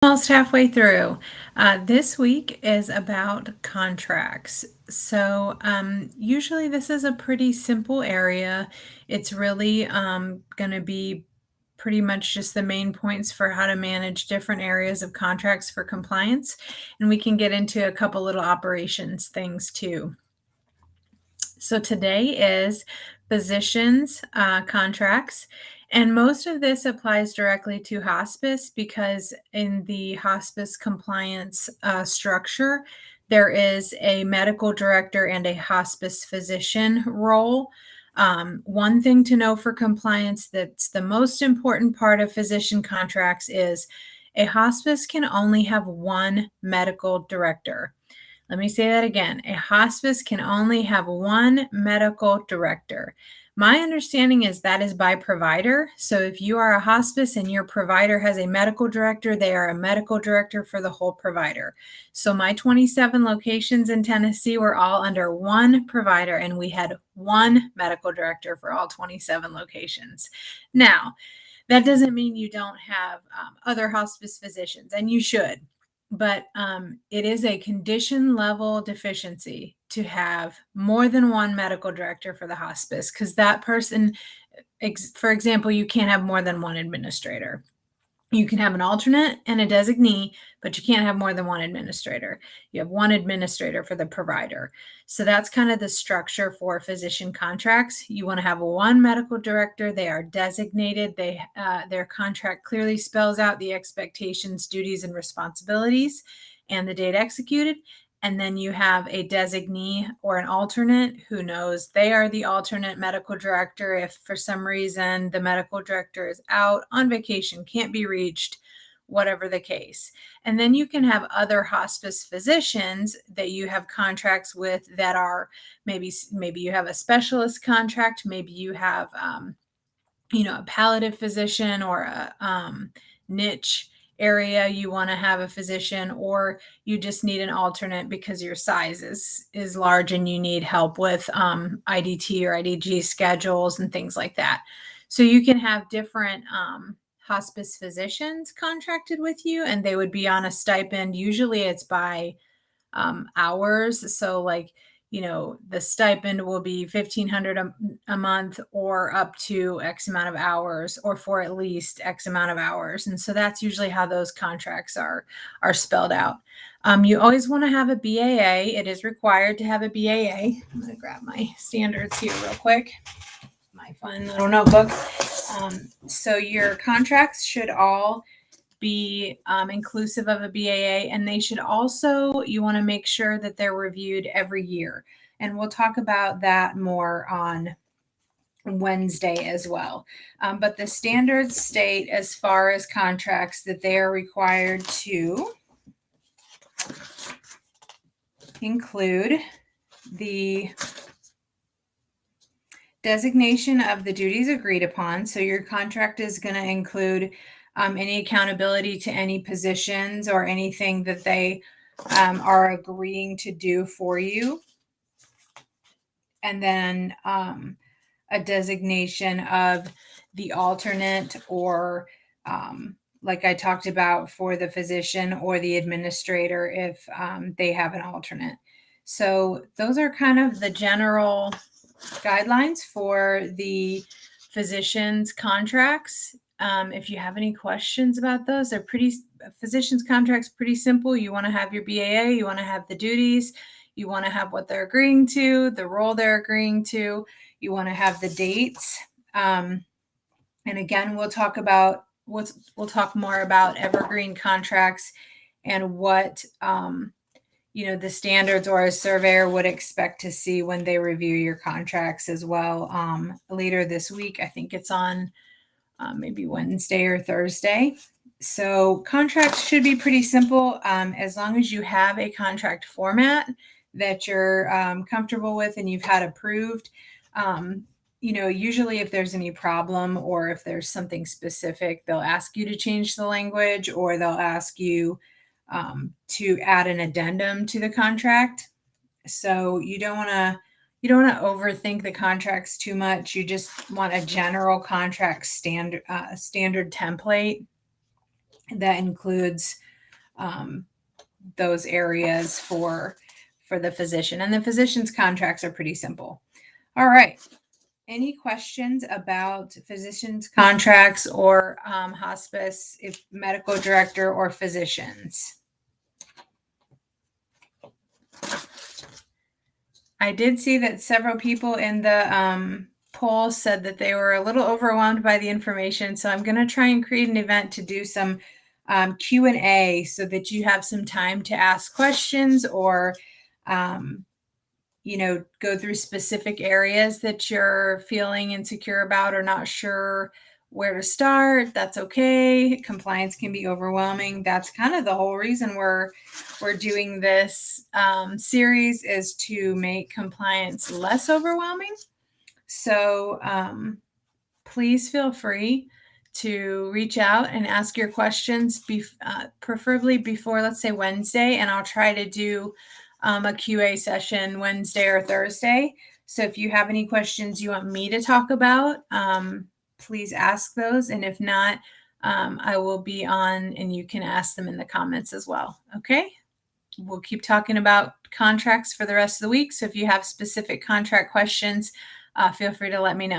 Almost halfway through. This week is about contracts. Usually this is a pretty simple area. It's really going to be pretty much just the main points for how to manage different areas of contracts for compliance. And we can get into a couple little operations things too. So today is physicians contracts. And most of this applies directly to hospice because in the hospice compliance structure, there is a medical director and a hospice physician role. One thing to know for compliance that's the most important part of physician contracts is a hospice can only have one medical director. Let me say that again. A hospice can only have one medical director. My understanding is that is by provider. So if you are a hospice and your provider has a medical director, they are a medical director for the whole provider. So my 27 locations in Tennessee were all under one provider, and we had one medical director for all 27 locations. Now, that doesn't mean you don't have other hospice physicians, and you should. But it is a condition level deficiency to have more than one medical director for the hospice because that person, for example, you can't have more than one administrator. You can have an alternate and a designee, but you can't have more than one administrator. You have one administrator for the provider. So that's kind of the structure for physician contracts. You want to have one medical director. They are designated. Their contract clearly spells out the expectations, duties, and responsibilities and the date executed. And then you have a designee or an alternate who knows they are the alternate medical director. If for some reason the medical director is out on vacation, can't be reached, whatever the case. And then you can have other hospice physicians that you have contracts with that are maybe you have a specialist contract, maybe you have a palliative physician or a niche area you want to have a physician, or you just need an alternate because your size is large and you need help with IDT or IDG schedules and things like that. So you can have different hospice physicians contracted with you, and they would be on a stipend. Usually it's by hours. So the stipend will be $1,500 a month or up to X amount of hours or for at least X amount of hours. And so that's usually how those contracts are spelled out. You always want to have a BAA. It is required to have a BAA. I'm going to grab my standards here real quick. My fun little notebook. So your contracts should all be inclusive of a BAA, and they should also, you want to make sure that they're reviewed every year. And we'll talk about that more on Wednesday as well. But the standards state, as far as contracts, that they are required to include the designation of the duties agreed upon. So your contract is going to include any accountability to any positions or anything that they are agreeing to do for you. And then a designation of the alternate or like I talked about for the physician or the administrator if they have an alternate. So those are kind of the general guidelines for the physician's contracts. If you have any questions about those, they're physician's contracts pretty simple. You want to have your BAA, you want to have the duties, you want to have what they're agreeing to, the role they're agreeing to, you want to have the dates. And again, we'll talk more about evergreen contracts and what the standards or a surveyor would expect to see when they review your contracts as well later this week. I think it's on maybe Wednesday or Thursday. So contracts should be pretty simple as long as you have a contract format that you're comfortable with and you've had approved. Usually if there's any problem or if there's something specific, they'll ask you to change the language or they'll ask you to add an addendum to the contract. So you don't want to overthink the contracts too much. You just want a general contract standard template that includes um, those areas for the physician. And the physician's contracts are pretty simple. All right. Any questions about physicians' contracts or hospice, if medical director or physicians? I did see that several people in the poll said that they were a little overwhelmed by the information. So I'm going to try and create an event to do some Q&A so that you have some time to ask questions or go through specific areas that you're feeling insecure about or not sure where to start. That's okay. Compliance can be overwhelming. That's kind of the whole reason we're doing this series, is to make compliance less overwhelming. So please feel free to reach out and ask your questions, preferably before, let's say, Wednesday, and I'll try to do a QA session Wednesday or Thursday. So if you have any questions you want me to talk about, please ask those. And if not, I will be on and you can ask them in the comments as well. Okay. We'll keep talking about contracts for the rest of the week. So if you have specific contract questions, feel free to let me know.